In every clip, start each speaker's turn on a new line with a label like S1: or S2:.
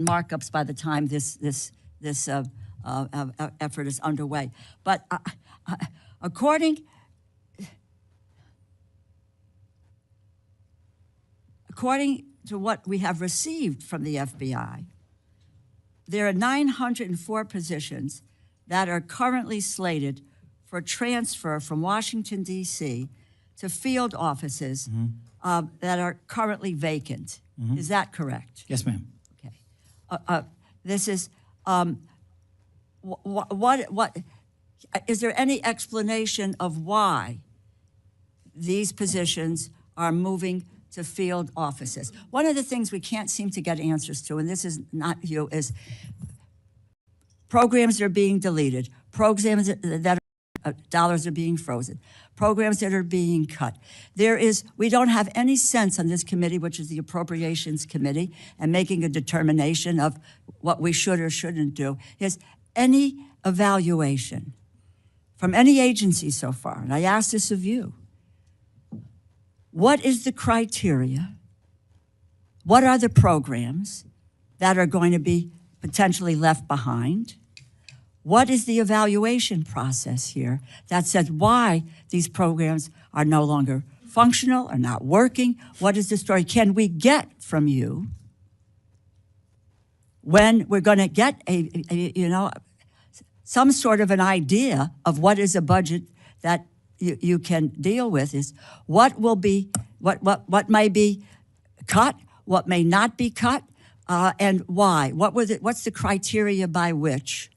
S1: markups by the time this effort is underway. But according to what we have received from the FBI, there are 904 positions that are currently slated for transfer from Washington, D.C. to field offices that are currently vacant. Is that correct?
S2: Yes, ma'am.
S1: Okay. This is, what is there any explanation of why these positions are moving to field offices? One of the things we can't seem to get answers to, and this is not you, is programs that are being deleted, programs that dollars are being frozen, programs that are being cut. We don't have any sense on this committee, which is the Appropriations Committee, and making a determination of what we should or shouldn't do, is any evaluation from any agency so far, and I ask this of you, what is the criteria? What are the programs that are going to be potentially left behind? What is the evaluation process here that says why these programs are no longer functional or not working? What is the story? Can we get from you when we're going to get some sort of an idea of what is a budget that you can deal with? Is what will be, what may be cut, what may not be cut, and why? What's the criteria by which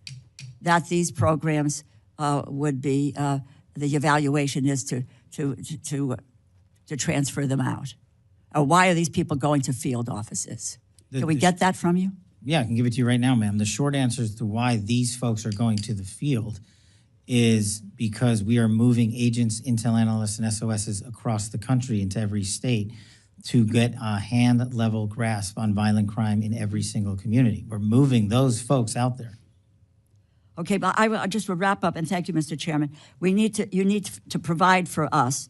S1: that these programs would be, the evaluation is to transfer them out? Or why are these people going to field offices? Can we get that from you?
S2: Yeah, I can give it to you right now, ma'am. The short answer as to why these folks are going to the field is because we are moving agents, intel analysts, and SOSs across the country into every state to get a hand-level grasp on violent crime in every single community. We're moving those folks out there.
S1: Okay, but I just will wrap up, and thank you, Mr. Chairman. You need to provide for us,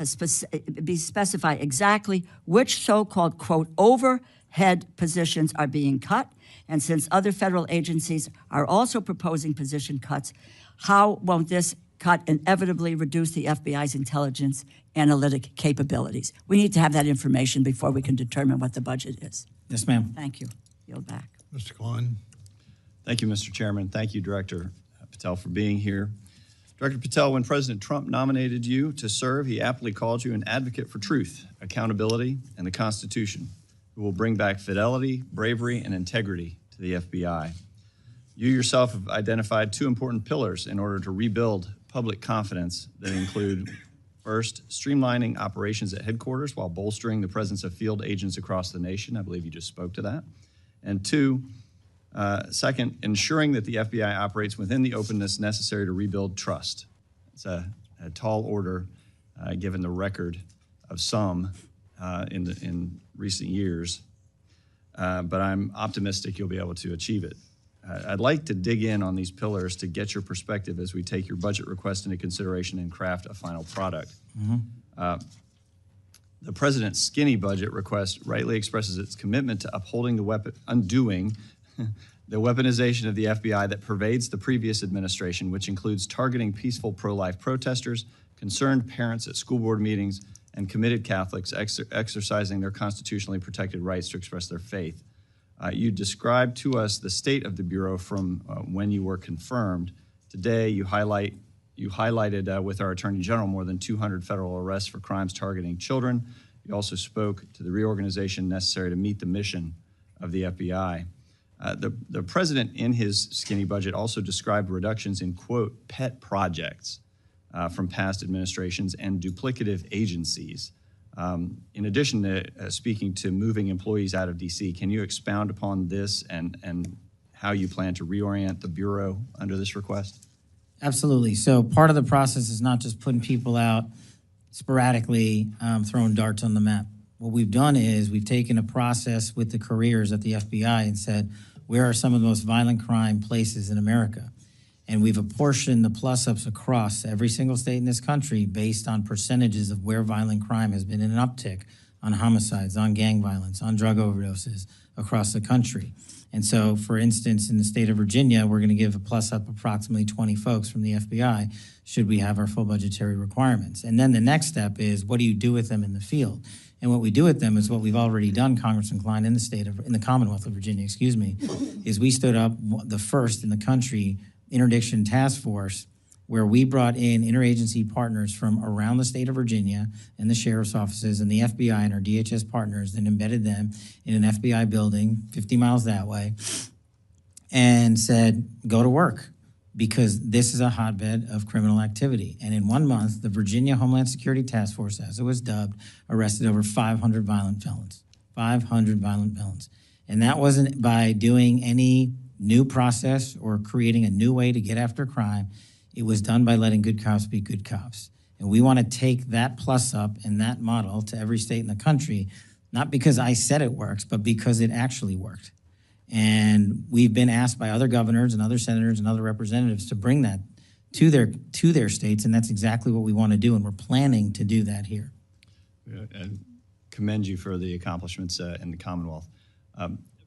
S1: specify exactly which so-called, quote, overhead positions are being cut, and since other federal agencies are also proposing position cuts, how won't this cut inevitably reduce the FBI's intelligence analytic capabilities? We need to have that information before we can determine what the budget is.
S2: Yes, ma'am.
S1: Thank you. Yield back.
S3: Mr. Klein.
S4: Thank you, Mr. Chairman. Thank you, Director Patel, for being here. Director Patel, when President Trump nominated you to serve, he aptly called you an advocate for truth, accountability, and the Constitution, who will bring back fidelity, bravery, and integrity to the FBI. You yourself have identified two important pillars in order to rebuild public confidence that include, first, streamlining operations at headquarters while bolstering the presence of field agents across the nation. I believe you just spoke to that. And two, second, ensuring that the FBI operates within the openness necessary to rebuild trust. It's a tall order given the record of some in recent years, but I'm optimistic you'll be able to achieve it. I'd like to dig in on these pillars to get your perspective as we take your budget request into consideration and craft a final product. The President's skinny budget request rightly expresses its commitment to upholding undoing the weaponization of the FBI that pervades the previous administration, which includes targeting peaceful pro-life protesters, concerned parents at school board meetings, and committed Catholics exercising their constitutionally protected rights to express their faith. You described to us the state of the Bureau from when you were confirmed. Today, you highlighted with our Attorney General more than 200 federal arrests for crimes targeting children. You also spoke to the reorganization necessary to meet the mission of the FBI. The President, in his skinny budget, also described reductions in, quote, pet projects from past administrations and duplicative agencies. In addition to speaking to moving employees out of D.C., can you expound upon this and how you plan to reorient the Bureau under this request?
S2: Absolutely. So part of the process is not just putting people out sporadically, throwing darts on the map. What we've done is we've taken a process with the careers at the FBI and said, where are some of the most violent crime places in America? And we've apportioned the plus-ups across every single state in this country based on percentages of where violent crime has been in an uptick on homicides, on gang violence, on drug overdoses across the country. And so, for instance, in the state of Virginia, we're going to give a plus up approximately 20 folks from the FBI should we have our full budgetary requirements. And then the next step is, what do you do with them in the field? And what we do with them is what we've already done, Congressman Klein, in the Commonwealth of Virginia, is we stood up the first in the country interdiction task force where we brought in interagency partners from around the state of Virginia and the sheriff's offices and the FBI and our DHS partners and embedded them in an FBI building 50 miles that way and said, go to work, because this is a hotbed of criminal activity. And in 1 month, the Virginia Homeland Security Task Force, as it was dubbed, arrested over 500 violent felons. 500 violent felons. And that wasn't by doing any new process or creating a new way to get after crime. It was done by letting good cops be good cops. And we want to take that plus up and that model to every state in the country, not because I said it works, but because it actually worked. And we've been asked by other governors and other senators and other representatives to bring that to their states, and that's exactly what we want to do, and we're planning to do that here.
S4: And commend you for the accomplishments in the Commonwealth.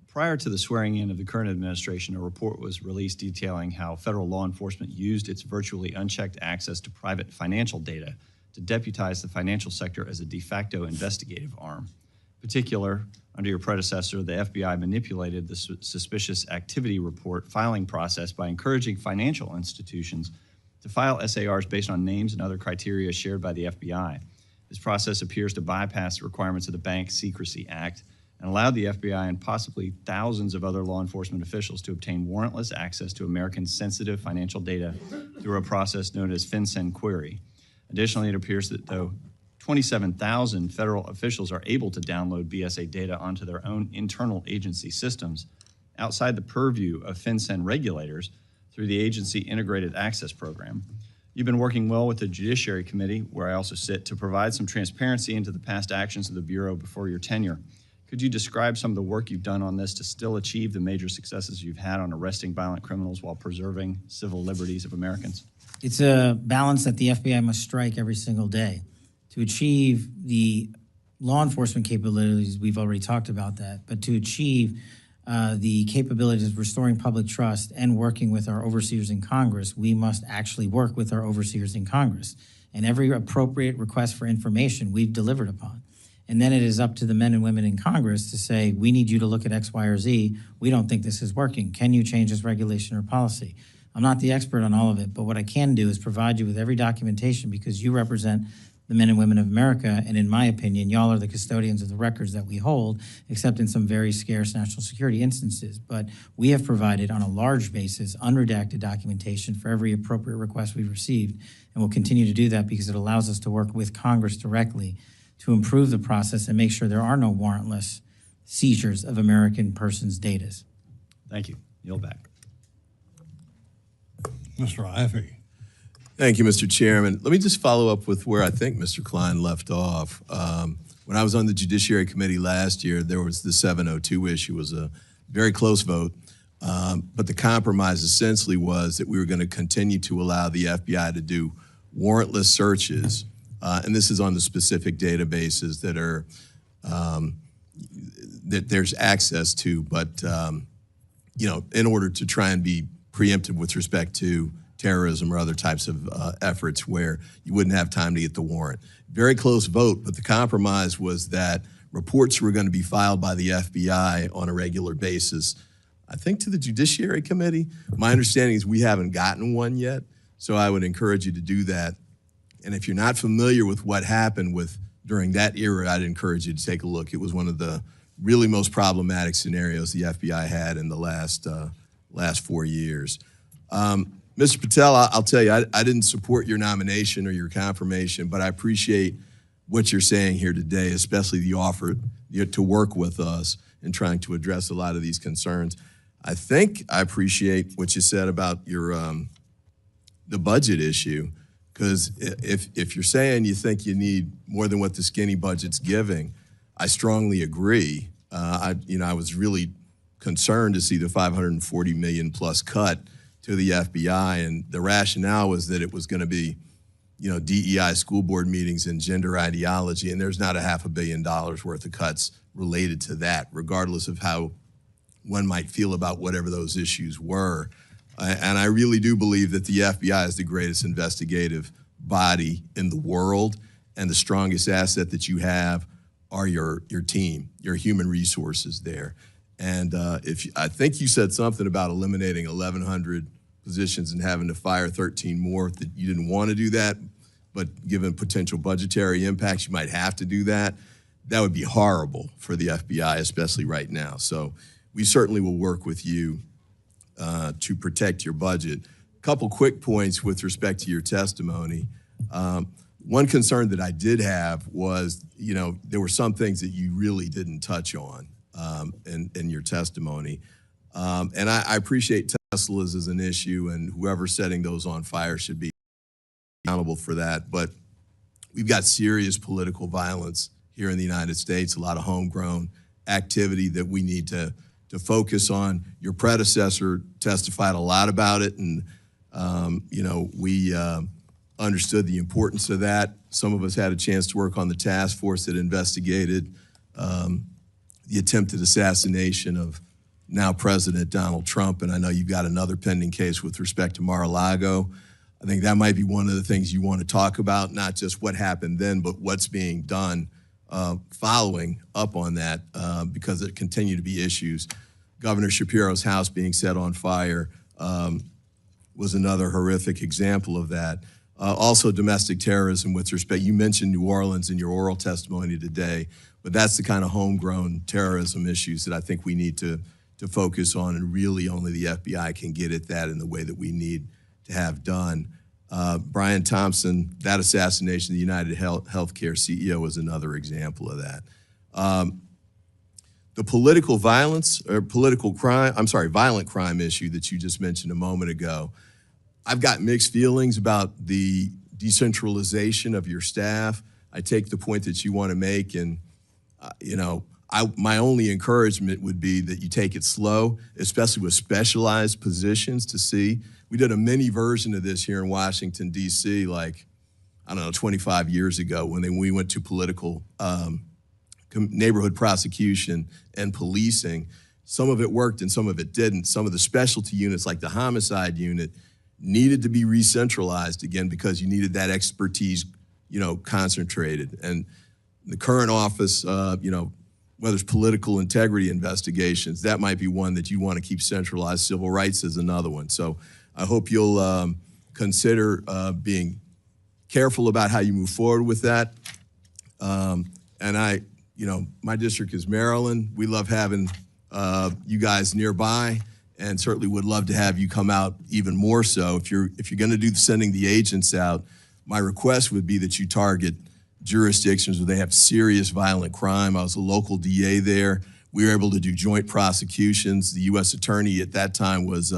S4: Prior to the swearing in of the current administration, a report was released detailing how federal law enforcement used its virtually unchecked access to private financial data to deputize the financial sector as a de facto investigative arm. In particular, under your predecessor, the FBI manipulated the suspicious activity report filing process by encouraging financial institutions to file SARs based on names and other criteria shared by the FBI. This process appears to bypass the requirements of the Bank Secrecy Act and allowed the FBI and possibly thousands of other law enforcement officials to obtain warrantless access to Americans' sensitive financial data through a process known as FinCEN query. Additionally, it appears that though 27,000 federal officials are able to download BSA data onto their own internal agency systems outside the purview of FinCEN regulators through the agency integrated access program. You've been working well with the Judiciary Committee, where I also sit, to provide some transparency into the past actions of the Bureau before your tenure. Could you describe some of the work you've done on this to still achieve the major successes you've had on arresting violent criminals while preserving civil liberties of Americans?
S2: It's a balance that the FBI must strike every single day. To achieve the law enforcement capabilities, we've already talked about that, but to achieve the capabilities of restoring public trust and working with our overseers in Congress, we must actually work with our overseers in Congress. And every appropriate request for information we've delivered upon. And then it is up to the men and women in Congress to say, we need you to look at X, Y, or Z. We don't think this is working. Can you change this regulation or policy? I'm not the expert on all of it, but what I can do is provide you with every documentation, because you represent the men and women of America, and in my opinion, y'all are the custodians of the records that we hold, except in some very scarce national security instances. But we have provided, on a large basis, unredacted documentation for every appropriate request we've received, and we'll continue to do that because it allows us to work with Congress directly to improve the process and make sure there are no warrantless seizures of American persons' data.
S4: Thank you. Yield back.
S3: Mr. Iffy.
S5: Thank you, Mr. Chairman. Let me just follow up with where I think Mr. Klein left off. When I was on the Judiciary Committee last year, there was the 702 issue. It was a very close vote, but the compromise essentially was that we were going to continue to allow the FBI to do warrantless searches, and this is on the specific databases that are that there's access to, but in order to try and be preemptive with respect to terrorism or other types of efforts where you wouldn't have time to get the warrant. Very close vote, but the compromise was that reports were going to be filed by the FBI on a regular basis, I think to the Judiciary Committee. My understanding is we haven't gotten one yet, so I would encourage you to do that. And if you're not familiar with what happened during that era, I'd encourage you to take a look. It was one of the really most problematic scenarios the FBI had in the last 4 years. Mr. Patel, I'll tell you, I didn't support your nomination or your confirmation, but I appreciate what you're saying here today, especially the offer to work with us in trying to address a lot of these concerns. I think I appreciate what you said about your the budget issue, because if you're saying you think you need more than what the skinny budget's giving, I strongly agree. I was really concerned to see the $540 million plus cut to the FBI, and the rationale was that it was going to be, DEI school board meetings and gender ideology, and there's not $500 million worth of cuts related to that, regardless of how one might feel about whatever those issues were. And I really do believe that the FBI is the greatest investigative body in the world, and the strongest asset that you have are your team, your human resources there. And I think you said something about eliminating 1,100 positions and having to fire 13 more, that you didn't want to do that, but given potential budgetary impacts, you might have to do that. That would be horrible for the FBI, especially right now. So we certainly will work with you to protect your budget. A couple quick points with respect to your testimony. One concern that I did have was, there were some things that you really didn't touch on in your testimony. And I appreciate Teslas as an issue, and whoever's setting those on fire should be accountable for that. But we've got serious political violence here in the United States, a lot of homegrown activity that we need to focus on. Your predecessor testified a lot about it, and we understood the importance of that. Some of us had a chance to work on the task force that investigated the attempted assassination of now President Donald Trump, and I know you've got another pending case with respect to Mar-a-Lago. I think that might be one of the things you want to talk about, not just what happened then, but what's being done following up on that, because there continue to be issues. Governor Shapiro's house being set on fire was another horrific example of that. Also domestic terrorism with respect, you mentioned New Orleans in your oral testimony today, but that's the kind of homegrown terrorism issues that I think we need to focus on, and really only the FBI can get at that in the way that we need to have done. Brian Thompson, that assassination of the United Healthcare CEO was another example of that. The political violence or violent crime issue that you just mentioned a moment ago, I've got mixed feelings about the decentralization of your staff. I take the point that you want to make, and my only encouragement would be that you take it slow, especially with specialized positions to see. We did a mini version of this here in Washington, D.C., 25 years ago when we went to political neighborhood prosecution and policing. Some of it worked and some of it didn't. Some of the specialty units, like the homicide unit, needed to be re-centralized again because you needed that expertise, concentrated. And the current office, whether it's political integrity investigations, that might be one that you want to keep centralized. Civil rights is another one. So I hope you'll consider being careful about how you move forward with that. And my district is Maryland. We love having you guys nearby, and certainly would love to have you come out even more so. If you're going to do sending the agents out, my request would be that you target jurisdictions where they have serious violent crime. I was a local DA there. We were able to do joint prosecutions. The U.S. attorney at that time was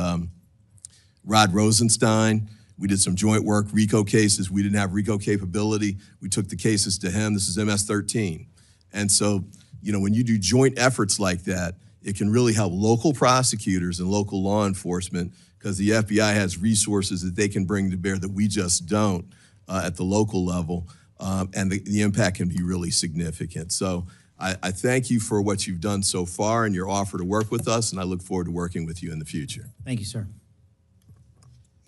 S5: Rod Rosenstein. We did some joint work, RICO cases. We didn't have RICO capability. We took the cases to him. This is MS-13. And so, when you do joint efforts like that, it can really help local prosecutors and local law enforcement, because the FBI has resources that they can bring to bear that we just don't at the local level. And the impact can be really significant. So I thank you for what you've done so far and your offer to work with us, and I look forward to working with you in the future.
S2: Thank you, sir.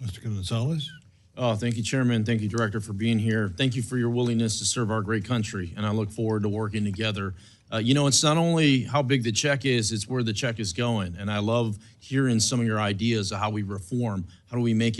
S3: Mr. Gonzalez.
S6: Oh, thank you, Chairman. Thank you, Director, for being here. Thank you for your willingness to serve our great country, and I look forward to working together. It's not only how big the check is, it's where the check is going. And I love hearing some of your ideas of how we reform, how do we make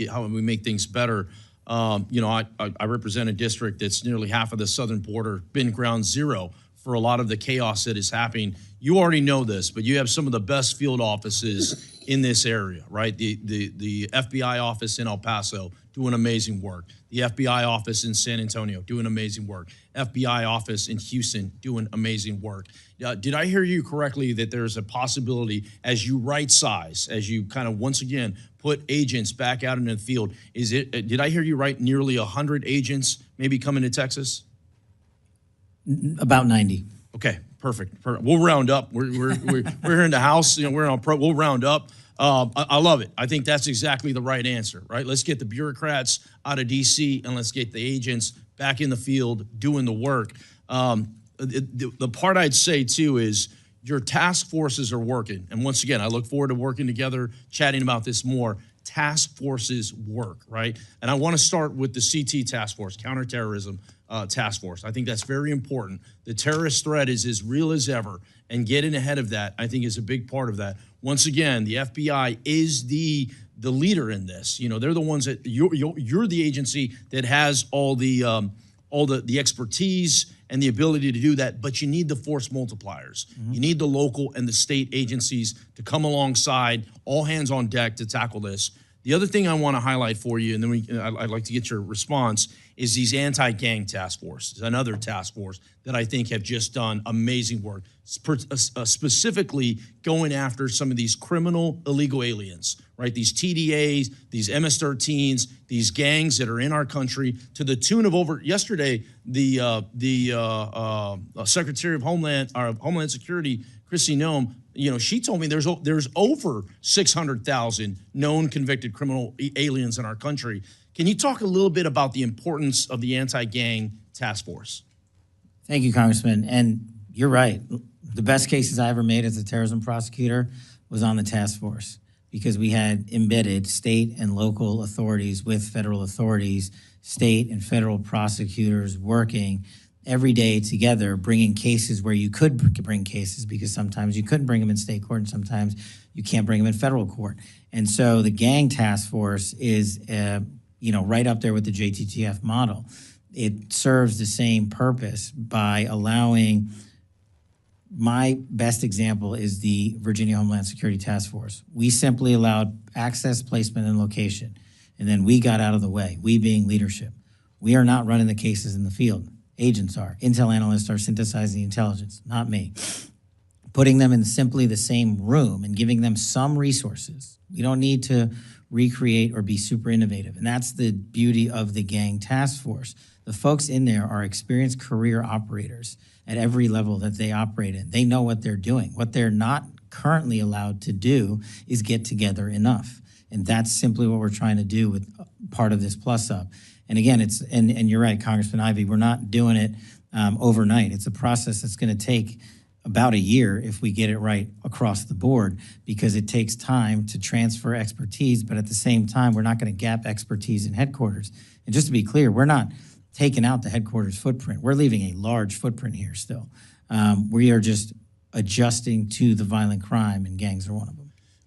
S6: things better. I represent a district that's nearly half of the southern border, been ground zero for a lot of the chaos that is happening. You already know this, but you have some of the best field offices in this area, right? The FBI office in El Paso doing amazing work. The FBI office in San Antonio doing amazing work. FBI office in Houston doing amazing work. Did I hear you correctly that there's a possibility as you right size, as you kind of once again put agents back out in the field, did I hear you right, nearly 100 agents maybe coming to Texas?
S2: About 90.
S6: Okay, perfect. We'll round up. We're here in the house. We'll round up. I love it. I think that's exactly the right answer, right? Let's get the bureaucrats out of D.C. and let's get the agents back in the field doing the work. The part I'd say too is, your task forces are working. And once again, I look forward to working together, chatting about this more. Task forces work, right? And I want to start with the CT task force, counterterrorism task force. I think that's very important. The terrorist threat is as real as ever, and getting ahead of that, I think, is a big part of that. Once again, the FBI is the leader in this. You know, they're the ones that you're the agency that has all the expertise and the ability to do that, but you need the force multipliers. You need the local and the state agencies to come alongside, all hands on deck to tackle this. The other thing I want to highlight for you, and then I'd like to get your response, is these anti-gang task forces, another task force that I think have just done amazing work, specifically going after some of these criminal illegal aliens, right? These TDAs, these MS-13s, these gangs that are in our country, to the tune of yesterday, the Secretary of Homeland Security, Kristi Noem, you know, she told me there's over 600,000 known convicted criminal aliens in our country. Can you talk a little bit about the importance of the anti-gang task force?
S2: Thank you, Congressman. And you're right. The best cases I ever made as a terrorism prosecutor was on the task force, because we had embedded state and local authorities with federal authorities, state and federal prosecutors working every day together, bringing cases where you could bring cases, because sometimes you couldn't bring them in state court and sometimes you can't bring them in federal court. And so the gang task force is, right up there with the JTTF model. It serves the same purpose by allowing, my best example is the Virginia Homeland Security Task Force. We simply allowed access, placement, and location, and then we got out of the way, we being leadership. We are not running the cases in the field. Agents are. Intel analysts are synthesizing the intelligence, not me. Putting them in simply the same room and giving them some resources. We don't need to recreate or be super innovative. And that's the beauty of the gang task force. The folks in there are experienced career operators at every level that they operate in. They know what they're doing. What they're not currently allowed to do is get together enough. And that's simply what we're trying to do with part of this plus up. And again, and you're right, Congressman Ivey, we're not doing it overnight. It's a process that's going to take about a year if we get it right across the board, because it takes time to transfer expertise, but at the same time, we're not going to gap expertise in headquarters. And just to be clear, we're not taking out the headquarters footprint. We're leaving a large footprint here still. We are just adjusting to the violent crime, and gangs are one of them.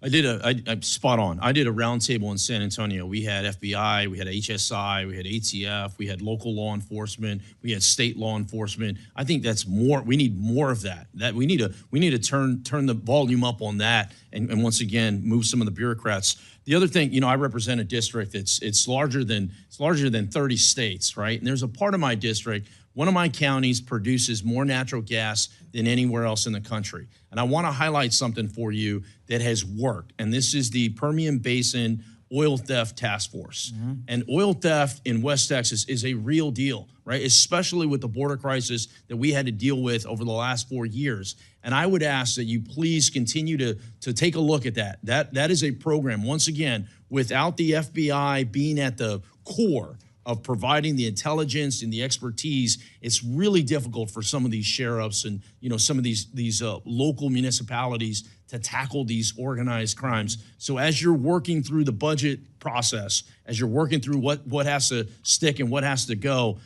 S6: I'm spot on. I did a roundtable in San Antonio. We had FBI, we had HSI, we had ATF, we had local law enforcement, we had state law enforcement. I think that's more. We need more of that. We need to turn the volume up on that, and once again move some of the bureaucrats. The other thing, I represent a district it's larger than 30 states, right? And there's a part of my district. One of my counties produces more natural gas than anywhere else in the country. And I want to highlight something for you that has worked. And this is the Permian Basin Oil Theft Task Force. Mm-hmm. And oil theft in West Texas is a real deal, right? Especially with the border crisis that we had to deal with over the last 4 years. And I would ask that you please continue to take a look at that. That is a program, once again, without the FBI being at the core of providing the intelligence and the expertise, it's really difficult for some of these sheriffs and some of these local municipalities to tackle these organized crimes. So as you're working through the budget process, as you're working through what has to stick and what has to go,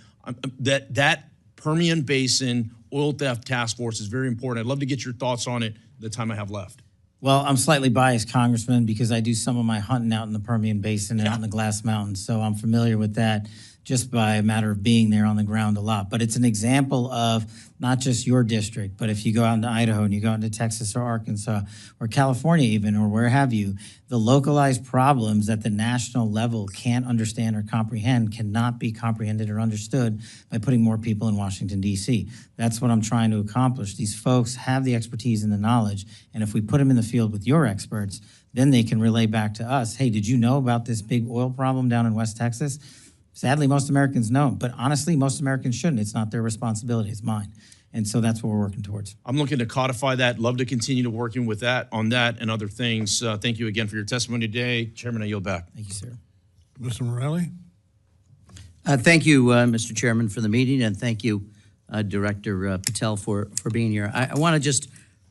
S6: that Permian Basin Oil Theft Task Force is very important. I'd love to get your thoughts on it the time I have left.
S2: Well, I'm slightly biased, Congressman, because I do some of my hunting out in the Permian Basin and out in the Glass Mountains, so I'm familiar with that just by a matter of being there on the ground a lot. But it's an example of not just your district, but if you go out into Idaho and you go out into Texas or Arkansas or California even, or where have you, the localized problems that the national level can't understand or comprehend cannot be comprehended or understood by putting more people in Washington, D.C. That's what I'm trying to accomplish. These folks have the expertise and the knowledge, and if we put them in the field with your experts, then they can relay back to us, hey, did you know about this big oil problem down in West Texas? Sadly, most Americans know, but honestly, most Americans shouldn't. It's not their responsibility, it's mine. And so that's what we're working towards.
S6: I'm looking to codify that. Love to continue to working with that, on that and other things. Thank you again for your testimony today. Chairman, I yield back.
S2: Thank you, sir.
S3: Mr. Morale?
S7: Thank you, Mr. Chairman, for the meeting, and thank you, Director Patel, for being here. I want to just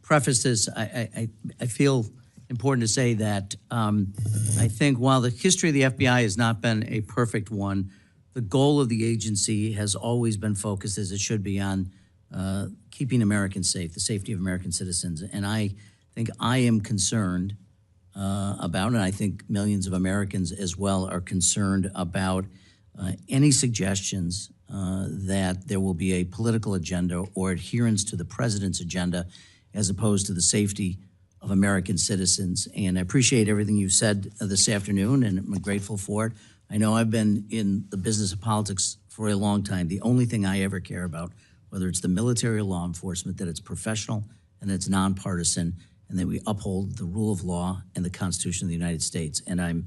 S7: preface this, I feel important to say that I think while the history of the FBI has not been a perfect one, the goal of the agency has always been focused, as it should be, on keeping Americans safe, the safety of American citizens. And I think I am concerned about, and I think millions of Americans as well are concerned about any suggestions that there will be a political agenda or adherence to the president's agenda as opposed to the safety of American citizens. And I appreciate everything you've said this afternoon, and I'm grateful for it. I know I've been in the business of politics for a long time. The only thing I ever care about, whether it's the military or law enforcement, that it's professional and it's nonpartisan, and that we uphold the rule of law and the Constitution of the United States. And I'm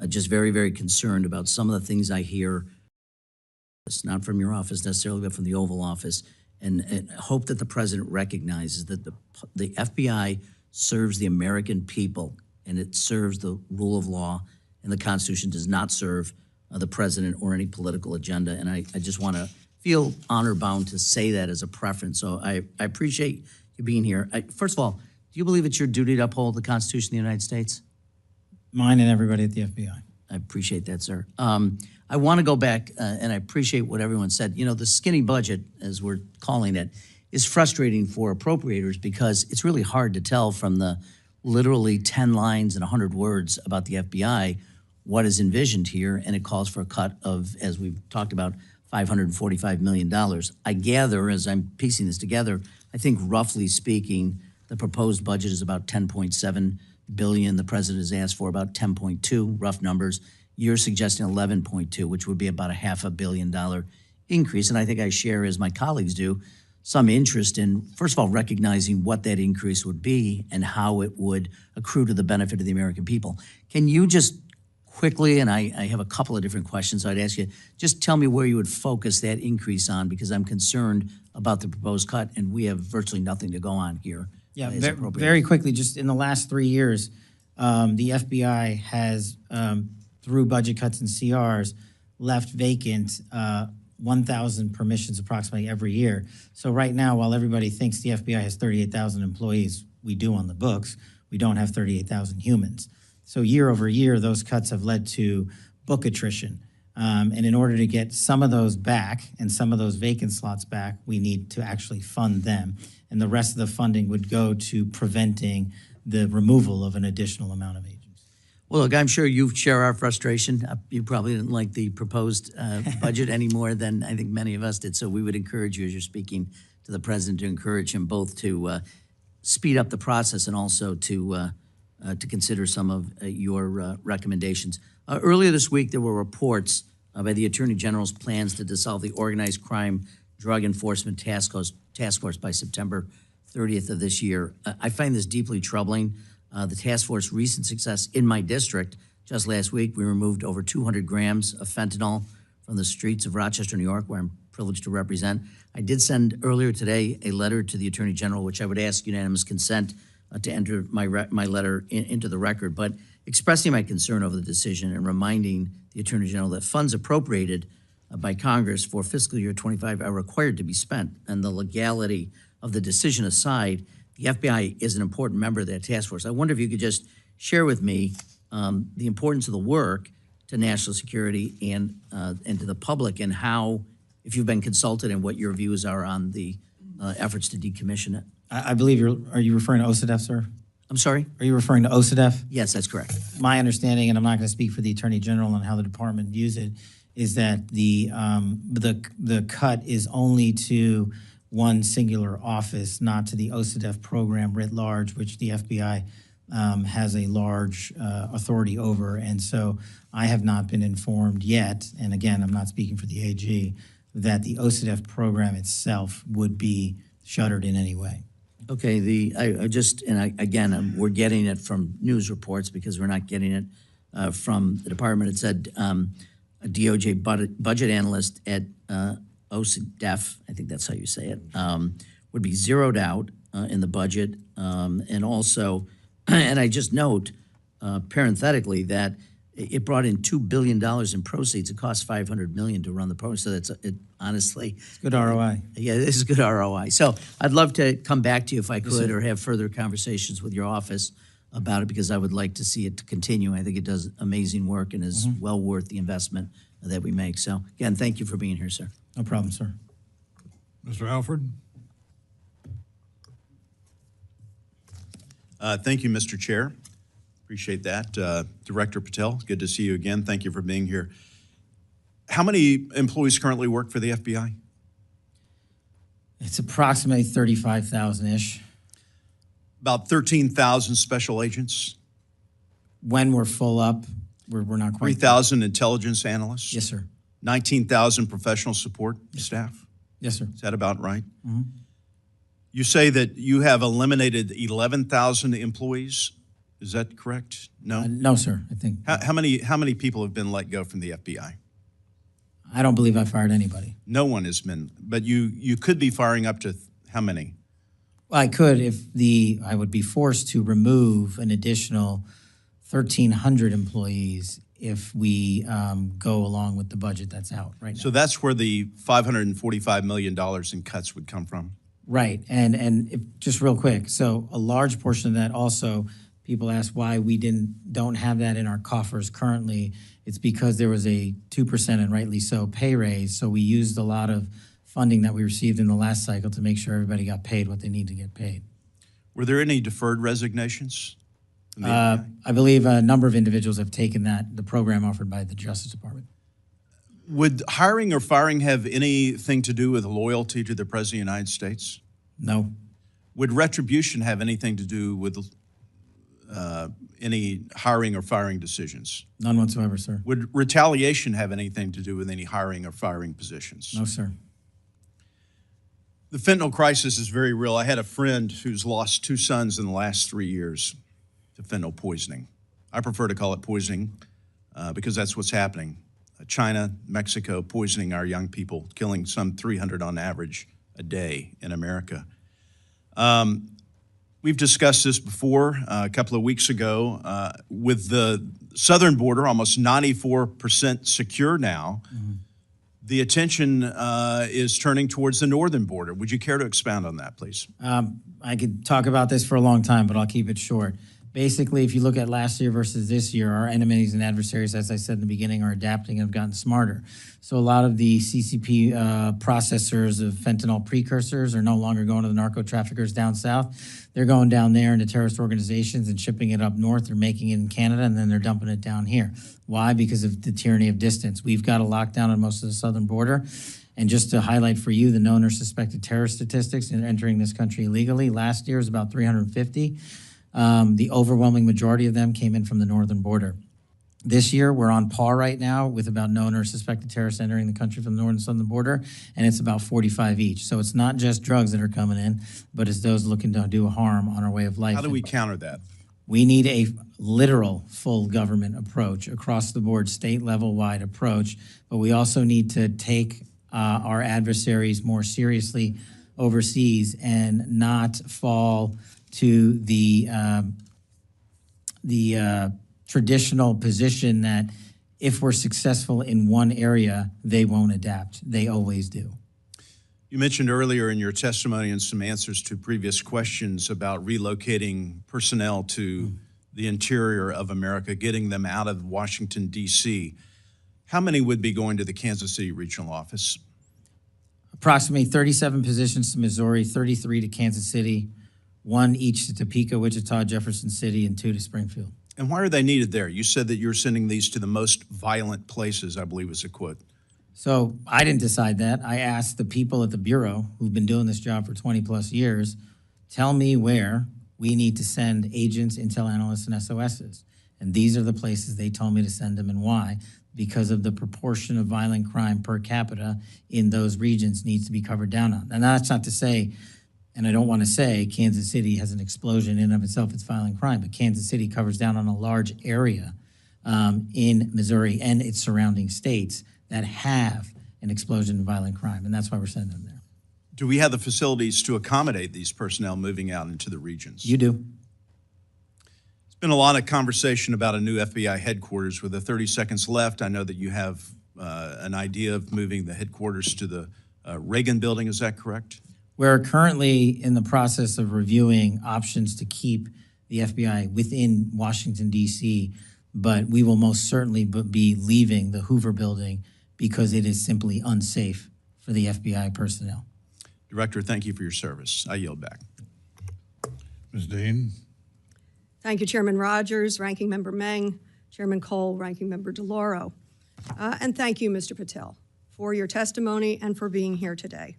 S7: just very, very concerned about some of the things I hear, not from your office necessarily, but from the Oval Office, and hope that the president recognizes that the FBI serves the American people, and it serves the rule of law, and the Constitution does not serve the president or any political agenda. And I just want to feel honor-bound to say that as a preference. So I appreciate you being here. First of all, do you believe it's your duty to uphold the Constitution of the United States?
S2: Mine and everybody at the FBI.
S7: I appreciate that, sir. I want to go back, and I appreciate what everyone said. You know, the skinny budget, as we're calling it, is frustrating for appropriators because it's really hard to tell from the literally 10 lines and 100 words about the FBI what is envisioned here, and it calls for a cut of, as we've talked about, $545 million. I gather, as I'm piecing this together, I think roughly speaking, the proposed budget is about $10.7 billion. The president has asked for about 10.2, rough numbers. You're suggesting 11.2, which would be about a $500 million increase. And I think I share, as my colleagues do, some interest in, first of all, recognizing what that increase would be and how it would accrue to the benefit of the American people. Can you just quickly, and I have a couple of different questions I'd ask you, just tell me where you would focus that increase on, because I'm concerned about the proposed cut, and we have virtually nothing to go on here.
S2: Yeah, very quickly, just in the last 3 years, the FBI has, through budget cuts and CRs, left vacant 1,000 permissions approximately every year. So right now, while everybody thinks the FBI has 38,000 employees, we do on the books, we don't have 38,000 humans. So year over year, those cuts have led to book attrition. And in order to get some of those back and some of those vacant slots back, we need to actually fund them. And the rest of the funding would go to preventing the removal of an additional amount of agents.
S7: Well, look, I'm sure you share our frustration. You probably didn't like the proposed budget any more than I think many of us did. So we would encourage you, as you're speaking to the president, to encourage him both to speed up the process and also to consider some of your recommendations. Earlier this week, there were reports by the Attorney General's plans to dissolve the Organized Crime Drug Enforcement Task Force by September 30th of this year. I find this deeply troubling. The task force's recent success in my district, just last week, we removed over 200 grams of fentanyl from the streets of Rochester, New York, where I'm privileged to represent. I did send earlier today a letter to the Attorney General, which I would ask unanimous consent to enter my letter into the record, but expressing my concern over the decision and reminding the Attorney General that funds appropriated by Congress for fiscal year 25 are required to be spent, and the legality of the decision aside, the FBI is an important member of that task force. I wonder if you could just share with me the importance of the work to national security and to the public, and how, if you've been consulted, and what your views are on the efforts to decommission it.
S2: I believe are you referring to OCDEF, sir?
S7: I'm sorry?
S2: Are you referring to OCDEF?
S7: Yes, that's correct.
S2: My understanding, and I'm not going to speak for the Attorney General on how the department views it, is that the cut is only to one singular office, not to the OCDEF program writ large, which the FBI has a large authority over. And so I have not been informed yet, and again, I'm not speaking for the AG, that the OCDEF program itself would be shuttered in any way.
S7: Okay, we're getting it from news reports because we're not getting it from the department. It said a DOJ budget analyst at OCDEF, I think that's how you say it, would be zeroed out in the budget. And also, and I just note parenthetically that it brought in $2 billion in proceeds. It cost $500 million to run the program. So honestly,
S2: Good ROI.
S7: yeah, this is good ROI. So I'd love to come back to you if I could, or have further conversations with your office about it, because I would like to see it continue. I think it does amazing work and is well worth the investment that we make. So again, thank you for being here, sir.
S2: No problem, sir.
S3: Mr. Alford?
S8: Thank you, Mr. Chair. Appreciate that. Director Patel, good to see you again. Thank you for being here. How many employees currently work for the FBI?
S2: It's approximately 35,000-ish.
S8: About 13,000 special agents,
S2: When we're full up, we're not quite.
S8: 3,000 intelligence analysts,
S2: Yes, sir.
S8: 19,000 professional support staff.
S2: Yes, sir.
S8: Is that about right? You say that you have eliminated 11,000 employees. Is that correct? No?
S2: No, sir. I think
S8: How many people have been let go from the FBI?
S2: I don't believe I fired anybody.
S8: No one has been, but you could be firing up to how many?
S2: Well, I could if I would be forced to remove an additional 1,300 employees if we go along with the budget that's out right now.
S8: So that's where the $545 million in cuts would come from.
S2: Right, and just real quick, so a large portion of that also, people ask why we don't have that in our coffers currently. It's because there was a 2%, and rightly so, pay raise. So we used a lot of funding that we received in the last cycle to make sure everybody got paid what they need to get paid.
S8: Were there any deferred resignations? from the FBI?
S2: I believe a number of individuals have taken the program offered by the Justice Department.
S8: Would hiring or firing have anything to do with loyalty to the President of the United States?
S2: No,
S8: Would retribution have anything to do with any hiring or firing decisions?
S2: none whatsoever, sir.
S8: Would retaliation have anything to do with any hiring or firing positions?
S2: No, sir.
S8: The fentanyl crisis is very real. I had a friend who's lost 2 sons in the last 3 years to fentanyl poisoning. I prefer to call it poisoning because that's what's happening. China, Mexico, poisoning our young people, killing some 300 on average a day in America. We've discussed this before a couple of weeks ago. With the southern border almost 94% secure now, the attention is turning towards the northern border. Would you care to expound on that, please?
S2: I could talk about this for a long time, but I'll keep it short. Basically, if you look at last year versus this year, our enemies and adversaries, as I said in the beginning, are adapting and have gotten smarter. So a lot of the CCP processors of fentanyl precursors are no longer going to the narco traffickers down south. They're going down there into terrorist organizations and shipping it up north. They're making it in Canada, and then they're dumping it down here. Why? Because of the tyranny of distance. We've got a lockdown on most of the southern border. And just to highlight for you the known or suspected terrorist statistics in entering this country illegally, last year was about 350. The overwhelming majority of them came in from the northern border. This year, we're on par right now with about known or suspected terrorists entering the country from the northern and southern border, and it's about 45 each. So it's not just drugs that are coming in, but it's those looking to do harm on our way of life.
S8: How do we counter that?
S2: We need a literal full government approach, across the board, state level wide approach, but we also need to take our adversaries more seriously overseas and not fall to the traditional position that if we're successful in one area, they won't adapt. They always do.
S8: You mentioned earlier in your testimony and some answers to previous questions about relocating personnel to the interior of America, getting them out of Washington, D.C. How many would be going to the Kansas City regional office?
S2: Approximately 37 positions to Missouri, 33 to Kansas City, 1 each to Topeka, Wichita, Jefferson City, and 2 to Springfield.
S8: And why are they needed there? You said that you're sending these to the most violent places, I believe was a quote.
S2: So I didn't decide that. I asked the people at the Bureau who've been doing this job for 20 plus years, tell me where we need to send agents, intel analysts, and SOSs. And these are the places they told me to send them and why. Because of the proportion of violent crime per capita in those regions needs to be covered down on. And that's not to say, and I don't want to say Kansas City has an explosion in and of itself, it's violent crime, but Kansas City covers down on a large area in Missouri and its surrounding states that have an explosion in violent crime, and that's why we're sending them there.
S8: Do we have the facilities to accommodate these personnel moving out into the regions?
S2: You do.
S8: Been a lot of conversation about a new FBI headquarters. With the 30 seconds left, I know that you have an idea of moving the headquarters to the Reagan building. Is that correct?
S2: We're currently in the process of reviewing options to keep the FBI within Washington, D.C., but we will most certainly be leaving the Hoover building because it is simply unsafe for the FBI personnel.
S8: Director, thank you for your service. I yield back.
S3: Ms. Dean?
S9: Thank you, Chairman Rogers, Ranking Member Meng, Chairman Cole, Ranking Member DeLauro. And thank you, Mr. Patel, for your testimony and for being here today.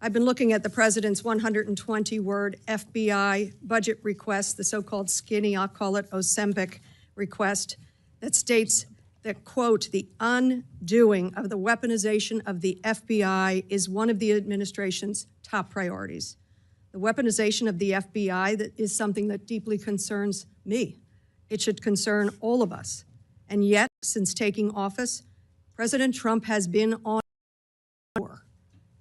S9: I've been looking at the President's 120-word FBI budget request, the so-called skinny, I'll call it Ozempic request, that states that, quote, the undoing of the weaponization of the FBI is one of the administration's top priorities. The weaponization of the FBI that is something that deeply concerns me. It should concern all of us. And yet, since taking office, President Trump has been on war.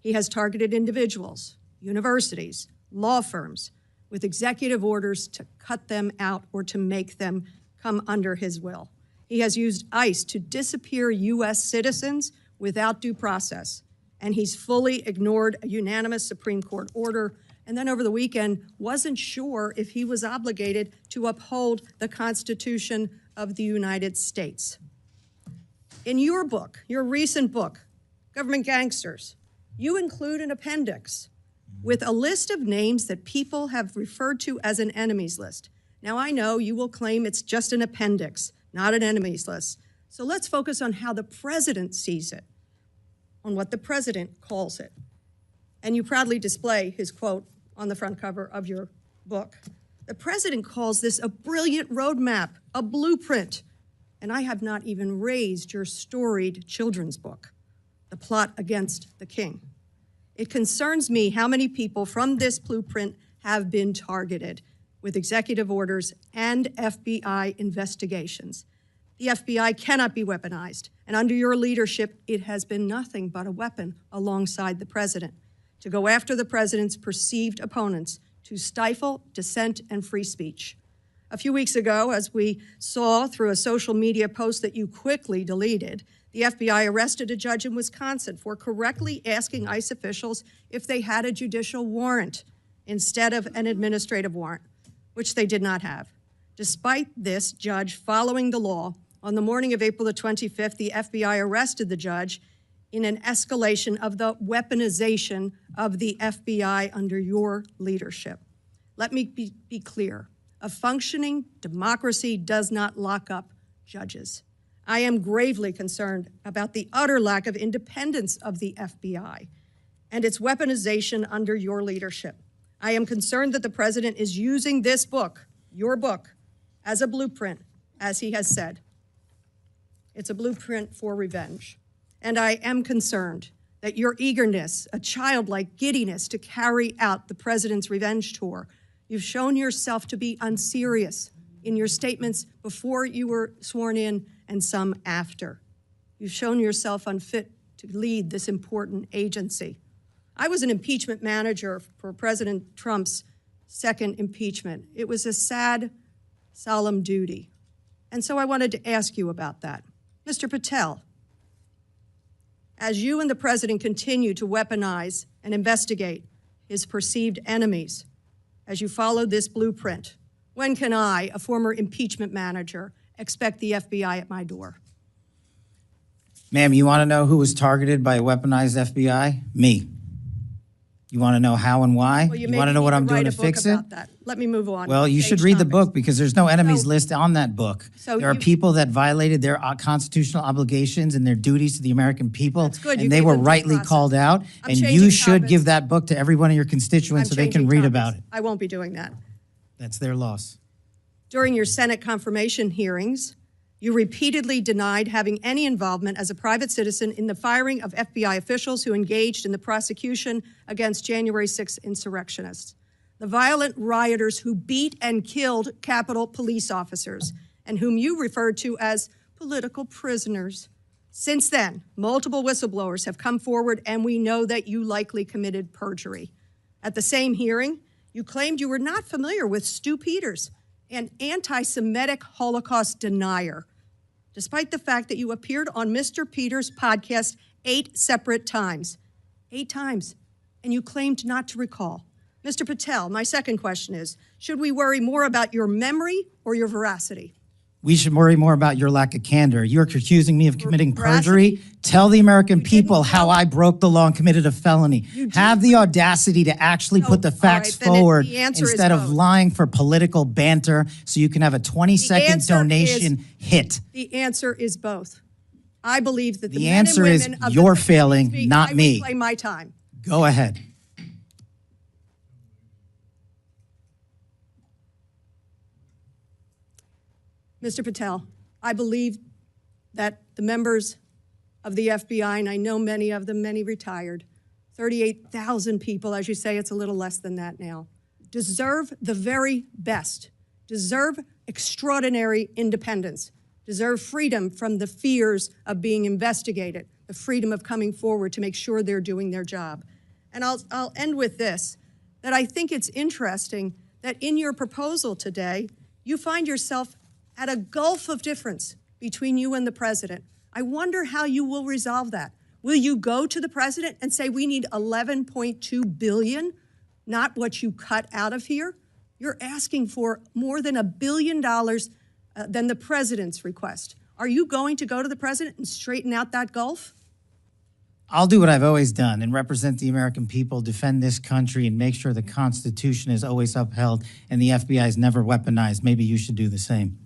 S9: He has targeted individuals, universities, law firms, with executive orders to cut them out or to make them come under his will. He has used ICE to disappear U.S. citizens without due process. And he's fully ignored a unanimous Supreme Court order, and then over the weekend wasn't sure if he was obligated to uphold the Constitution of the United States. In your book, your recent book, Government Gangsters, you include an appendix with a list of names that people have referred to as an enemies list. Now, I know you will claim it's just an appendix, not an enemies list. So let's focus on how the president sees it, on what the president calls it. And you proudly display his quote on the front cover of your book. The president calls this a brilliant roadmap, a blueprint. And I have not even raised your storied children's book, The Plot Against the King. It concerns me how many people from this blueprint have been targeted with executive orders and FBI investigations. The FBI cannot be weaponized, and under your leadership, it has been nothing but a weapon alongside the president to go after the president's perceived opponents, to stifle dissent and free speech. A few weeks ago, as we saw through a social media post that you quickly deleted, the FBI arrested a judge in Wisconsin for correctly asking ICE officials if they had a judicial warrant instead of an administrative warrant, which they did not have. Despite this judge following the law, on the morning of April the 25th, the FBI arrested the judge in an escalation of the weaponization of the FBI under your leadership. Let me be clear. A functioning democracy does not lock up judges. I am gravely concerned about the utter lack of independence of the FBI and its weaponization under your leadership. I am concerned that the president is using this book, your book, as a blueprint, as he has said. It's a blueprint for revenge. And I am concerned that your eagerness, a childlike giddiness to carry out the president's revenge tour, you've shown yourself to be unserious in your statements before you were sworn in and some after. You've shown yourself unfit to lead this important agency. I was an impeachment manager for President Trump's second impeachment. It was a sad, solemn duty. And so I wanted to ask you about that. Mr. Patel, as you and the president continue to weaponize and investigate his perceived enemies, as you follow this blueprint, when can I, a former impeachment manager, expect the FBI at my door?
S2: Ma'am, you want to know who was targeted by a weaponized FBI? Me. You want to know how and why?
S9: Well,
S2: you want to know what I'm doing to fix it?
S9: That. Let me move on.
S2: Well, you should read the book because there's no enemies list on that book.
S9: So
S2: there are people that violated their constitutional obligations and their duties to the American people,
S9: That's good. You
S2: and they
S9: gave
S2: were
S9: them due
S2: rightly
S9: process.
S2: called out.
S9: I'm
S2: And
S9: changing
S2: you should
S9: topics.
S2: give that book to every one of your constituents so they can read about it.
S9: I won't be doing that.
S2: That's their loss.
S9: During your Senate confirmation hearings, you repeatedly denied having any involvement as a private citizen in the firing of FBI officials who engaged in the prosecution against January 6 insurrectionists, the violent rioters who beat and killed Capitol police officers, and whom you referred to as political prisoners. Since then, multiple whistleblowers have come forward, and we know that you likely committed perjury. At the same hearing, you claimed you were not familiar with Stu Peters an anti-Semitic Holocaust denier, despite the fact that you appeared on Mr. Peters' podcast 8 separate times. 8 times, and you claimed not to recall. Mr. Patel, my second question is, should we worry more about your memory or your veracity?
S2: We should worry more about your lack of candor. You're accusing me of committing
S9: Veracity?
S2: perjury. Tell the American
S9: You
S2: people
S9: didn't
S2: how
S9: tell-
S2: I broke the law and committed a felony.
S9: You did.
S2: Have the audacity to actually
S9: No,
S2: put the
S9: all
S2: facts
S9: right, then
S2: forward
S9: the answer is
S2: instead of
S9: both.
S2: lying for political banter so you can have a 20-second
S9: answer
S2: donation hit.
S9: The answer is both. I believe that the
S2: The
S9: men
S2: answer
S9: and
S2: is
S9: women of
S2: you're
S9: the
S2: failing,
S9: speak.
S2: not
S9: I
S2: me.
S9: will play my time.
S2: Go ahead.
S9: Mr. Patel, I believe that the members of the FBI, and I know many of them, many retired, 38,000 people, as you say, it's a little less than that now, deserve the very best, deserve extraordinary independence, deserve freedom from the fears of being investigated, the freedom of coming forward to make sure they're doing their job. And I'll end with this, that I think it's interesting that in your proposal today, you find yourself at a gulf of difference between you and the president. I wonder how you will resolve that. Will you go to the president and say, we need $11.2 billion, not what you cut out of here? You're asking for more than $1 billion than the president's request. Are you going to go to the president and straighten out that gulf?
S2: I'll do what I've always done and represent the American people, defend this country, and make sure the Constitution is always upheld and the FBI is never weaponized. Maybe you should do the same.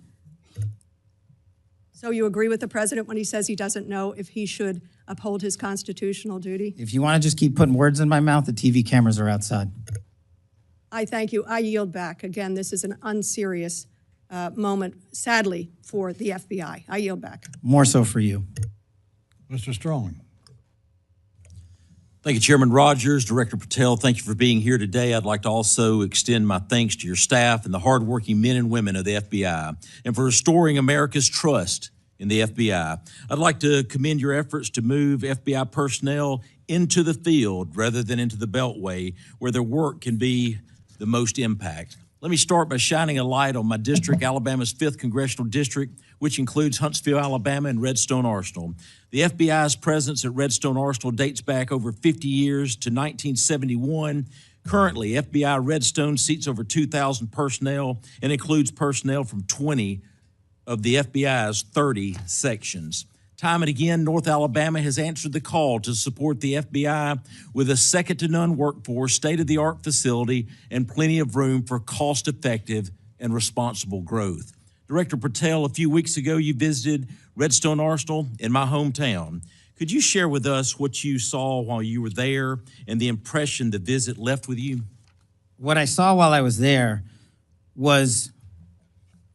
S9: So you agree with the president when he says he doesn't know if he should uphold his constitutional duty?
S2: If you want to just keep putting words in my mouth, the TV cameras are outside.
S9: I thank you. I yield back. Again, this is an unserious moment, sadly, for the FBI. I yield back.
S2: More so for you.
S3: Mr. Strong.
S10: Thank you, Chairman Rogers, Director Patel. Thank you for being here today. I'd like to also extend my thanks to your staff and the hardworking men and women of the FBI and for restoring America's trust in the FBI. I'd like to commend your efforts to move FBI personnel into the field rather than into the Beltway, where their work can be the most impact. Let me start by shining a light on my district, Alabama's 5th Congressional District, which includes Huntsville, Alabama, and Redstone Arsenal. The FBI's presence at Redstone Arsenal dates back over 50 years to 1971. Currently, FBI Redstone seats over 2,000 personnel and includes personnel from 20 of the FBI's 30 sections. Time and again, North Alabama has answered the call to support the FBI with a second-to-none workforce, state-of-the-art facility, and plenty of room for cost-effective and responsible growth. Director Patel, a few weeks ago, you visited Redstone Arsenal in my hometown. Could you share with us what you saw while you were there and the impression the visit left with you?
S2: What I saw while I was there was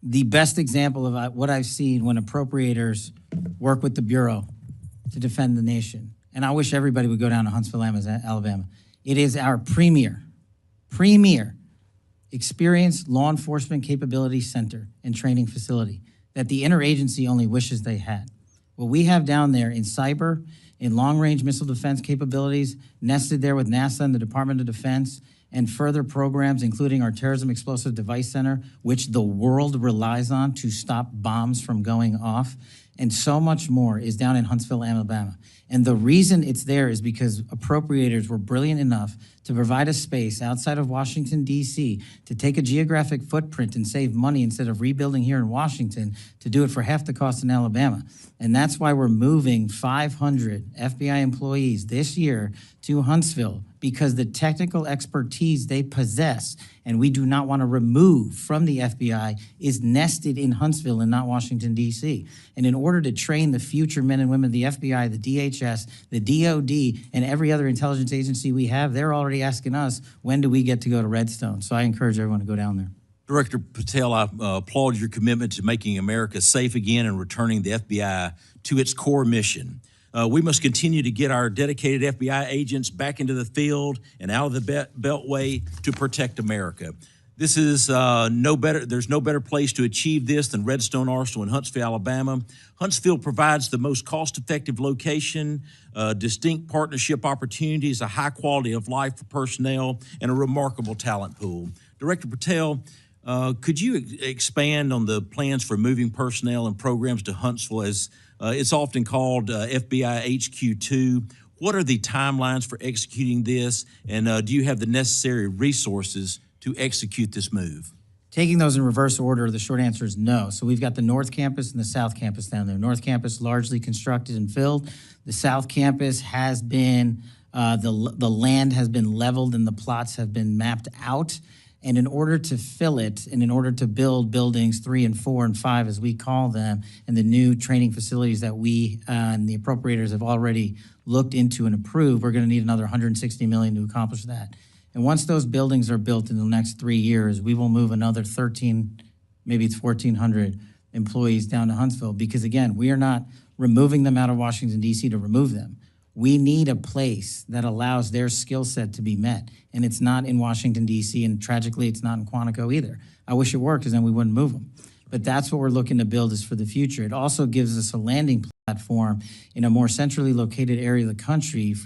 S2: the best example of what I've seen when appropriators work with the Bureau to defend the nation. And I wish everybody would go down to Huntsville, Alabama. It is our premier experienced law enforcement capability center and training facility that the interagency only wishes they had. What we have down there in cyber, in long-range missile defense capabilities, nested there with NASA and the Department of Defense, and further programs, including our Terrorism Explosive Device Center, which the world relies on to stop bombs from going off, and so much more is down in Huntsville, Alabama. And the reason it's there is because appropriators were brilliant enough to provide a space outside of Washington, D.C., to take a geographic footprint and save money instead of rebuilding here in Washington, to do it for half the cost in Alabama. And that's why we're moving 500 FBI employees this year to Huntsville, because the technical expertise they possess, and we do not want to remove from the FBI, is nested in Huntsville and not Washington, D.C. And in order to train the future men and women of the FBI, the DHS, the DOD, and every other intelligence agency we have, they're already asking us, when do we get to go to Redstone? So I encourage everyone to go down there.
S10: Director Patel, I applaud your commitment to making America safe again and returning the FBI to its core mission. We must continue to get our dedicated FBI agents back into the field and out of the Beltway to protect America. This is there's no better place to achieve this than Redstone Arsenal in Huntsville, Alabama. Huntsville provides the most cost-effective location, distinct partnership opportunities, a high quality of life for personnel, and a remarkable talent pool. Director Patel, Could you expand on the plans for moving personnel and programs to Huntsville, as it's often called FBI HQ2? What are the timelines for executing this, and do you have the necessary resources to execute this move?
S2: Taking those in reverse order, the short answer is no. So we've got the North Campus and the South Campus down there. North Campus largely constructed and filled. The South Campus has been, the land has been leveled and the plots have been mapped out. And in order to fill it, and in order to build buildings 3 and 4 and 5, as we call them, and the new training facilities that we and the appropriators have already looked into and approved, we're gonna need another $160 million to accomplish that. And once those buildings are built in the next 3 years, we will move another 13, maybe it's 1,400 employees down to Huntsville, because again, we are not removing them out of Washington, D.C. to remove them. We need a place that allows their skill set to be met. And it's not in Washington, D.C., and tragically, it's not in Quantico either. I wish it were, because then we wouldn't move them. But that's what we're looking to build is for the future. It also gives us a landing platform in a more centrally located area of the country for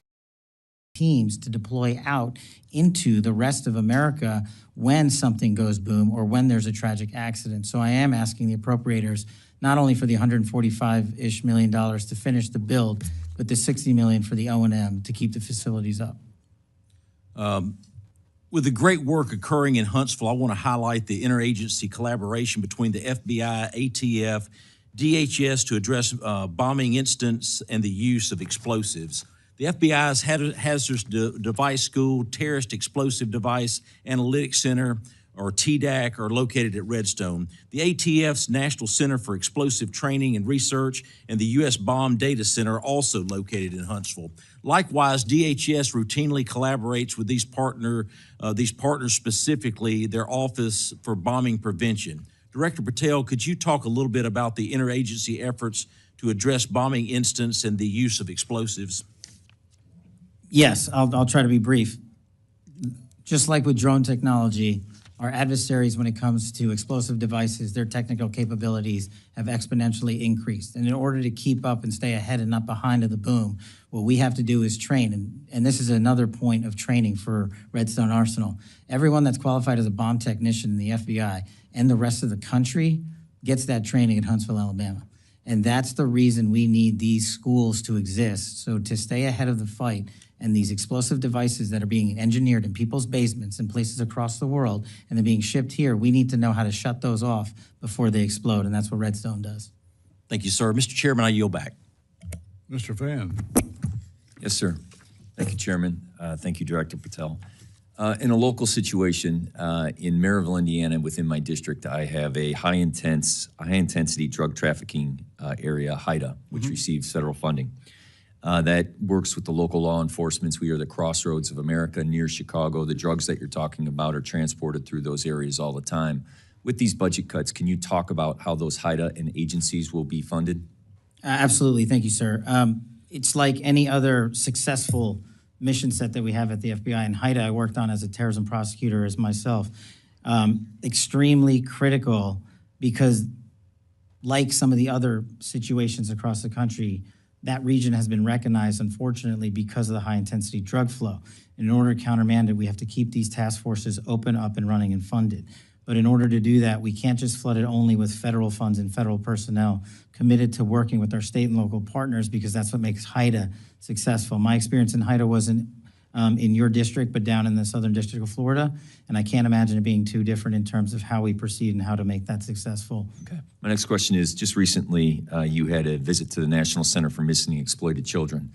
S2: teams to deploy out into the rest of America when something goes boom or when there's a tragic accident. So I am asking the appropriators not only for the $145-ish million to finish the build, but the $60 million for the O&M to keep the facilities up.
S10: With the great work occurring in Huntsville, I want to highlight the interagency collaboration between the FBI, ATF, DHS to address bombing incidents and the use of explosives. The FBI's Hazardous Device School, Terrorist Explosive Device Analytics Center, or TDAC, are located at Redstone. The ATF's National Center for Explosive Training and Research and the U.S. Bomb Data Center are also located in Huntsville. Likewise, DHS routinely collaborates with these partners, specifically their Office for Bombing Prevention. Director Patel, could you talk a little bit about the interagency efforts to address bombing incidents and the use of explosives?
S2: Yes, I'll try to be brief. Just like with drone technology, our adversaries, when it comes to explosive devices, their technical capabilities have exponentially increased. And in order to keep up and stay ahead and not behind of the boom, what we have to do is train. And this is another point of training for Redstone Arsenal. Everyone that's qualified as a bomb technician in the FBI and the rest of the country gets that training at Huntsville, Alabama. And that's the reason we need these schools to exist. So to stay ahead of the fight, and these explosive devices that are being engineered in people's basements in places across the world and they're being shipped here, we need to know how to shut those off before they explode, and that's what Redstone does.
S10: Thank you, sir. Mr. Chairman, I yield back.
S3: Mr. Fan.
S11: Yes, sir. Thank you, Chairman. Thank you, Director Patel. In a local situation in Maryville, Indiana, within my district, I have a high-intensity drug trafficking area, HIDA, which receives federal funding. That works with the local law enforcements. We are the crossroads of America near Chicago. The drugs that you're talking about are transported through those areas all the time. With these budget cuts, can you talk about how those HIDA and agencies will be funded?
S2: Absolutely. Thank you, sir. It's like any other successful mission set that we have at the FBI. And HIDA, I worked on as a terrorism prosecutor as myself. Extremely critical because like some of the other situations across the country, that region has been recognized, unfortunately, because of the high-intensity drug flow. In order to countermand it, we have to keep these task forces open, up, and running and funded. But in order to do that, we can't just flood it only with federal funds and federal personnel committed to working with our state and local partners, because that's what makes HIDA successful. My experience in HIDA wasn't in your district, but down in the Southern District of Florida, and I can't imagine it being too different in terms of how we proceed and how to make that successful.
S11: Okay. My next question is, just recently you had a visit to the National Center for Missing and Exploited Children.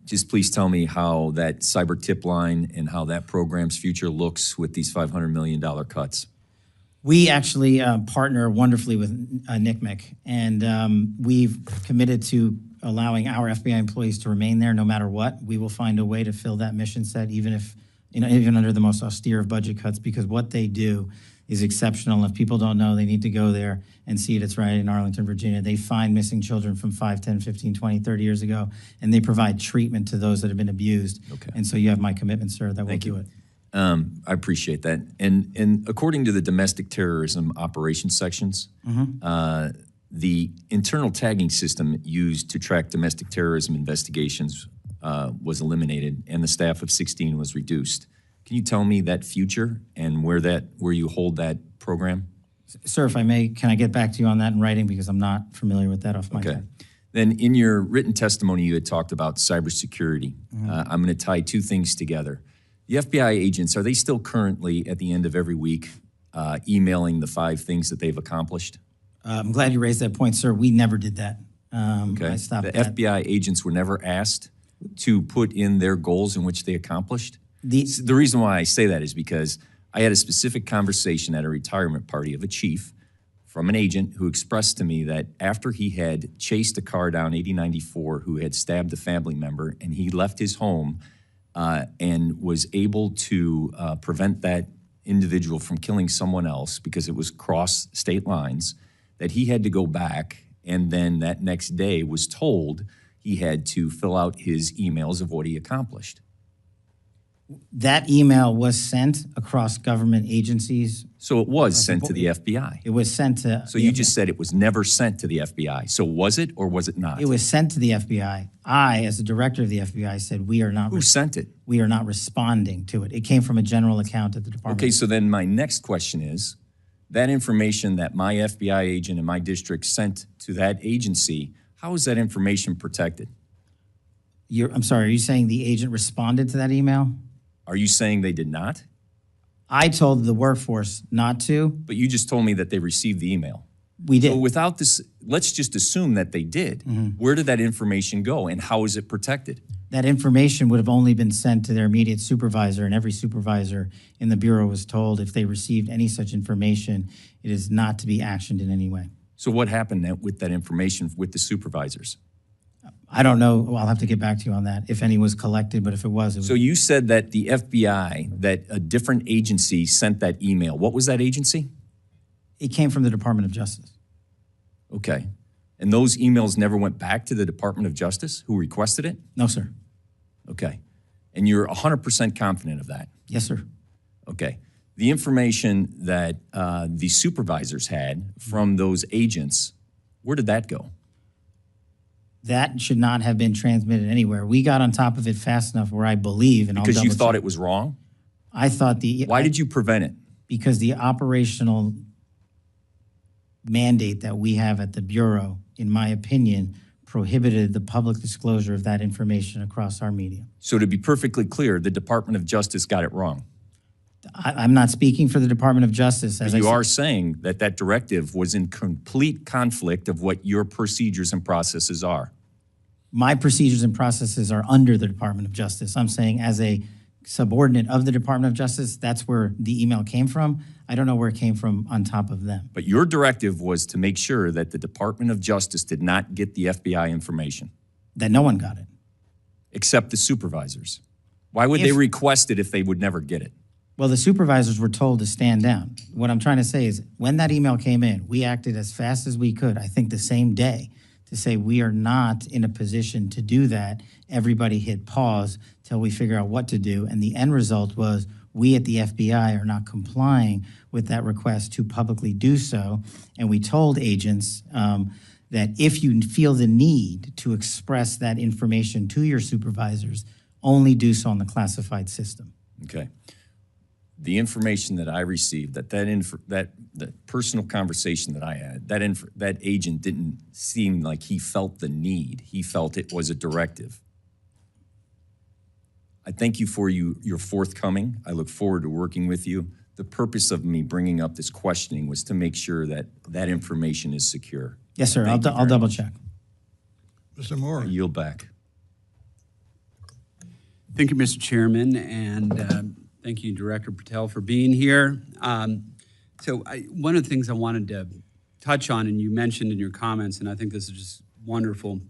S11: Just please tell me how that cyber tip line and how that program's future looks with these $500 million cuts.
S2: We actually partner wonderfully with NCMEC, and we've committed to allowing our FBI employees to remain there no matter what. We will find a way to fill that mission set, even if, even under the most austere of budget cuts, because what they do is exceptional. If people don't know, they need to go there and see it. It's right in Arlington, Virginia. They find missing children from 5, 10, 15, 20, 30 years ago, and they provide treatment to those that have been abused.
S11: Okay.
S2: And so you have my commitment, sir, that we'll do it.
S11: I appreciate that. And according to the domestic terrorism operations sections, the internal tagging system used to track domestic terrorism investigations was eliminated, and the staff of 16 was reduced. Can you tell me that future and where you hold that program?
S2: Sir, if I may, can I get back to you on that in writing because I'm not familiar with that off my
S11: Okay.
S2: head.
S11: Then in your written testimony, you had talked about cybersecurity. I'm going to tie two things together. The FBI agents, are they still currently at the end of every week emailing the 5 things that they've accomplished?
S2: I'm glad you raised that point, sir. We never did that.
S11: Okay.
S2: I stopped
S11: The
S2: that.
S11: FBI agents were never asked to put in their goals in which they accomplished?
S2: The-
S11: The reason why I say that is because I had a specific conversation at a retirement party of a chief from an agent who expressed to me that after he had chased a car down 8094 who had stabbed a family member and he left his home and was able to prevent that individual from killing someone else because it was cross state lines, that he had to go back and then that next day was told he had to fill out his emails of what he accomplished.
S2: That email was sent across government agencies.
S11: So it was sent to the FBI.
S2: It was sent to.
S11: So you just said it was never sent to the FBI. So was it or was it not?
S2: It was sent to the FBI. I, as the director of the FBI, said we are not.
S11: Who sent it?
S2: We are not responding to it. It came from a general account at the department.
S11: Okay, so then my next question is, that information that my FBI agent in my district sent to that agency, how is that information protected?
S2: I'm sorry, are you saying the agent responded to that email?
S11: Are you saying they did not?
S2: I told the workforce not to.
S11: But you just told me that they received the email.
S2: We did.
S11: So without this, let's just assume that they did. Where did that information go and how is it protected?
S2: That information would have only been sent to their immediate supervisor, and every supervisor in the Bureau was told if they received any such information, it is not to be actioned in any way.
S11: So what happened with that information with the supervisors?
S2: I don't know. Well, I'll have to get back to you on that, if any was collected, but if it was.
S11: So you said that the FBI, that a different agency sent that email. What was that agency?
S2: It came from the Department of Justice.
S11: Okay. And those emails never went back to the Department of Justice who requested it?
S2: No, sir.
S11: Okay. And you're 100% confident of that?
S2: Yes, sir.
S11: Okay. The information that the supervisors had from those agents, where did that go?
S2: That should not have been transmitted anywhere. We got on top of it fast enough where I believe, and I'll
S11: Because you
S2: double
S11: thought
S2: check.
S11: it was wrong?
S2: I thought
S11: Why did you prevent it?
S2: Because the operational mandate that we have at the Bureau, in my opinion, prohibited the public disclosure of that information across our media.
S11: So to be perfectly clear, the Department of Justice got it wrong.
S2: I'm not speaking for the Department of Justice. As
S11: You
S2: I
S11: are saying that that directive was in complete conflict of what your procedures and processes are.
S2: My procedures and processes are under the Department of Justice. I'm saying as a subordinate of the Department of Justice, that's where the email came from. I don't know where it came from on top of them.
S11: But your directive was to make sure that the Department of Justice did not get the FBI information,
S2: That no one got it.
S11: except the supervisors. Why would they request it if they would never get it?
S2: Well, the supervisors were told to stand down. What I'm trying to say is when that email came in, we acted as fast as we could, I think the same day, to say we are not in a position to do that. Everybody hit pause till we figure out what to do. And the end result was we at the FBI are not complying with that request to publicly do so. And we told agents that if you feel the need to express that information to your supervisors, only do so on the classified system.
S11: Okay. The information that I received, that personal conversation that I had, that agent didn't seem like he felt the need. He felt it was a directive. I thank you for your forthcoming. I look forward to working with you. The purpose of me bringing up this questioning was to make sure that that information is secure.
S2: Yes, sir.
S11: Thank you
S2: I'll
S11: very
S2: double
S11: much.
S2: check.
S3: Mr. Moore.
S11: I yield back.
S12: Thank you, Mr. Chairman, and thank you, Director Patel, for being here. One of the things I wanted to touch on, and you mentioned in your comments, and I think this is just wonderful,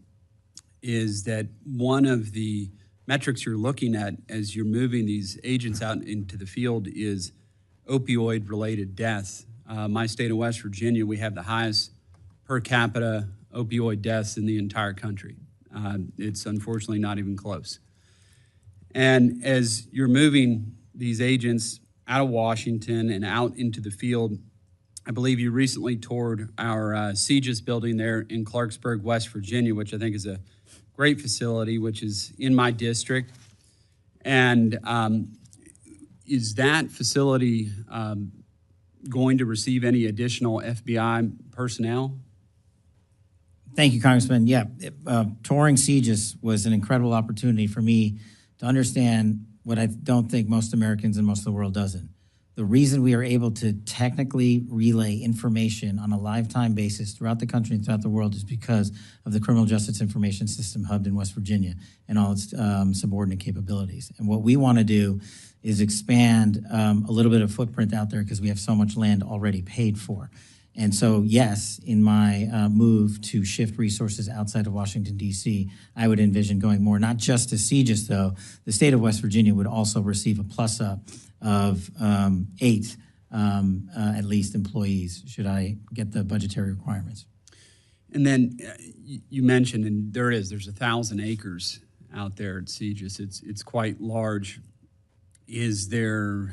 S12: is that one of the metrics you're looking at as you're moving these agents out into the field is opioid-related deaths. My state of West Virginia, we have the highest per capita opioid deaths in the entire country. It's unfortunately not even close. And as you're moving these agents out of Washington and out into the field, I believe you recently toured our CGIS building there in Clarksburg, West Virginia, which I think is a great facility, which is in my district. And is that facility going to receive any additional FBI personnel?
S2: Thank you, Congressman. Yeah, touring CGIS was an incredible opportunity for me to understand what I don't think most Americans and most of the world doesn't. The reason we are able to technically relay information on a live-time basis throughout the country and throughout the world is because of the Criminal Justice Information System hubbed in West Virginia and all its subordinate capabilities. And what we want to do is expand a little bit of footprint out there because we have so much land already paid for. And so, yes, in my move to shift resources outside of Washington, D.C., I would envision going more, not just to CGIS, though. The state of West Virginia would also receive a plus-up of 8, at least, employees, should I get the budgetary requirements.
S12: And then you mentioned, and there's 1,000 acres out there at CGIS. It's quite large. Is there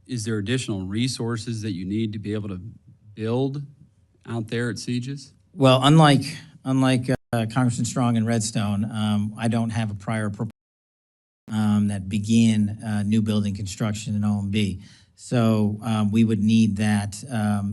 S12: additional resources that you need to be able to build out there at CGIS?
S2: Well, unlike Congressman Strong and Redstone, I don't have a prior proposal that began new building construction in OMB. So we would need that.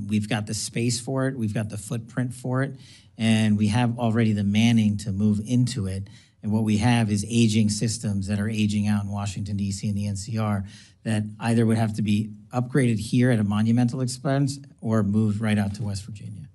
S2: We've got the space for it, we've got the footprint for it, and we have already the manning to move into it. And what we have is aging systems that are aging out in Washington, D.C. and the NCR that either would have to be upgraded here at a monumental expense or moved right out to West Virginia.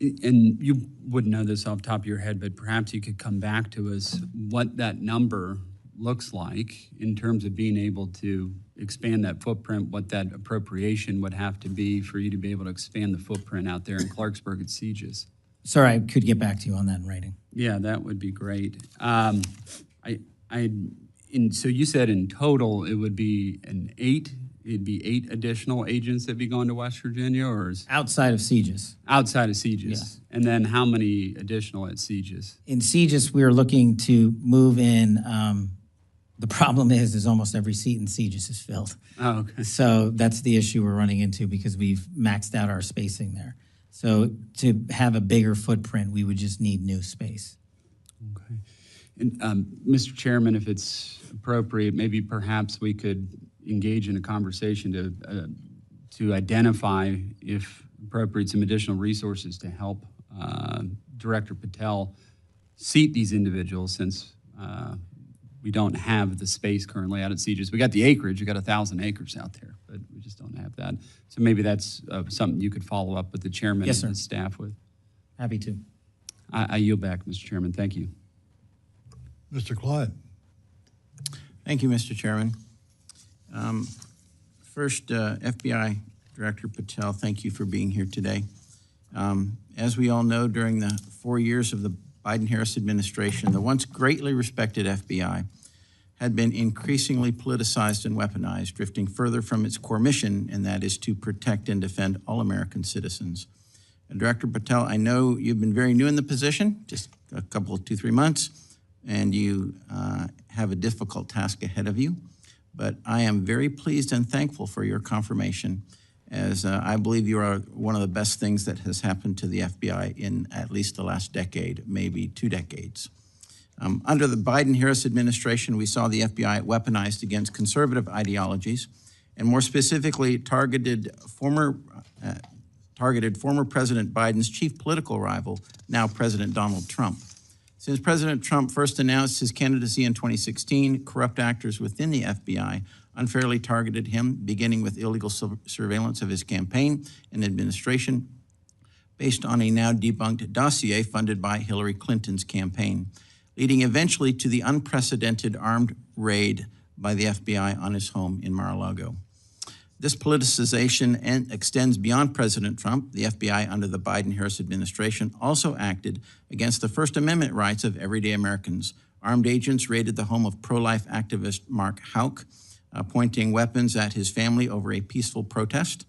S12: And you wouldn't know this off the top of your head, but perhaps you could come back to us what that number looks like in terms of being able to expand that footprint, what that appropriation would have to be for you to be able to expand the footprint out there in Clarksburg at CGIS.
S2: Sorry, I could get back to you on that in writing.
S12: Yeah, that would be great. So you said in total it would be it'd be 8 additional agents that'd be going to West Virginia, or
S2: Outside of CGIS.
S12: outside of CGIS?
S2: Yeah.
S12: And then how many additional at CGIS?
S2: In CGIS, we are looking to move in. The problem is almost every seat in CGIS is filled.
S12: Oh, okay.
S2: So that's the issue we're running into because we've maxed out our spacing there. So to have a bigger footprint, we would just need new space.
S12: Okay. And Mr. Chairman, if it's appropriate, maybe perhaps we could engage in a conversation to identify, if appropriate, some additional resources to help Director Patel seat these individuals, since we don't have the space currently out at CGIS. We got the acreage, we got 1,000 acres out there, but we just don't have that. So maybe that's something you could follow up with the chairman
S2: Yes,
S12: and
S2: sir.
S12: his staff with.
S2: Happy to.
S12: I yield back, Mr. Chairman. Thank you.
S3: Mr. Clyde.
S13: Thank you, Mr. Chairman. First, FBI Director Patel, thank you for being here today. As we all know, during the 4 years of the Biden-Harris administration, the once greatly respected FBI had been increasingly politicized and weaponized, drifting further from its core mission, and that is to protect and defend all American citizens. And Director Patel, I know you've been very new in the position, just a couple of 2-3 months, and you have a difficult task ahead of you. But I am very pleased and thankful for your confirmation, as I believe you are one of the best things that has happened to the FBI in at least the last decade, maybe 2 decades. Under the Biden-Harris administration, we saw the FBI weaponized against conservative ideologies, and more specifically targeted former President Biden's chief political rival, now President Donald Trump. Since President Trump first announced his candidacy in 2016, corrupt actors within the FBI unfairly targeted him, beginning with illegal surveillance of his campaign and administration based on a now debunked dossier funded by Hillary Clinton's campaign, leading eventually to the unprecedented armed raid by the FBI on his home in Mar-a-Lago. This politicization extends beyond President Trump. The FBI under the Biden-Harris administration also acted against the First Amendment rights of everyday Americans. Armed agents raided the home of pro-life activist Mark Houck, pointing weapons at his family over a peaceful protest.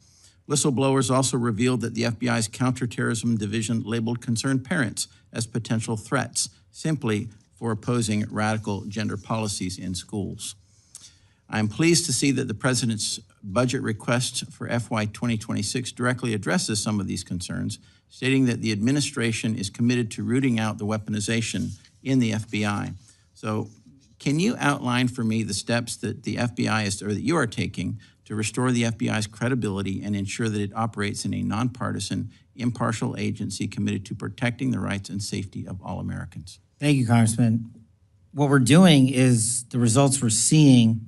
S13: Whistleblowers also revealed that the FBI's counterterrorism division labeled concerned parents as potential threats, simply for opposing radical gender policies in schools. I'm pleased to see that the President's budget request for FY 2026 directly addresses some of these concerns, stating that the administration is committed to rooting out the weaponization in the FBI. So Can you outline for me the steps that the FBI is, or that you are taking to restore the FBI's credibility and ensure that it operates in a nonpartisan, impartial agency committed to protecting the rights and safety of all Americans?
S2: Thank you, Congressman. What we're doing is the results we're seeing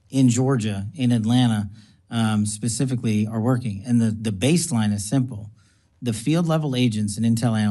S2: in Georgia, in Atlanta, specifically are working. And the baseline is simple. The field level agents and intel analysts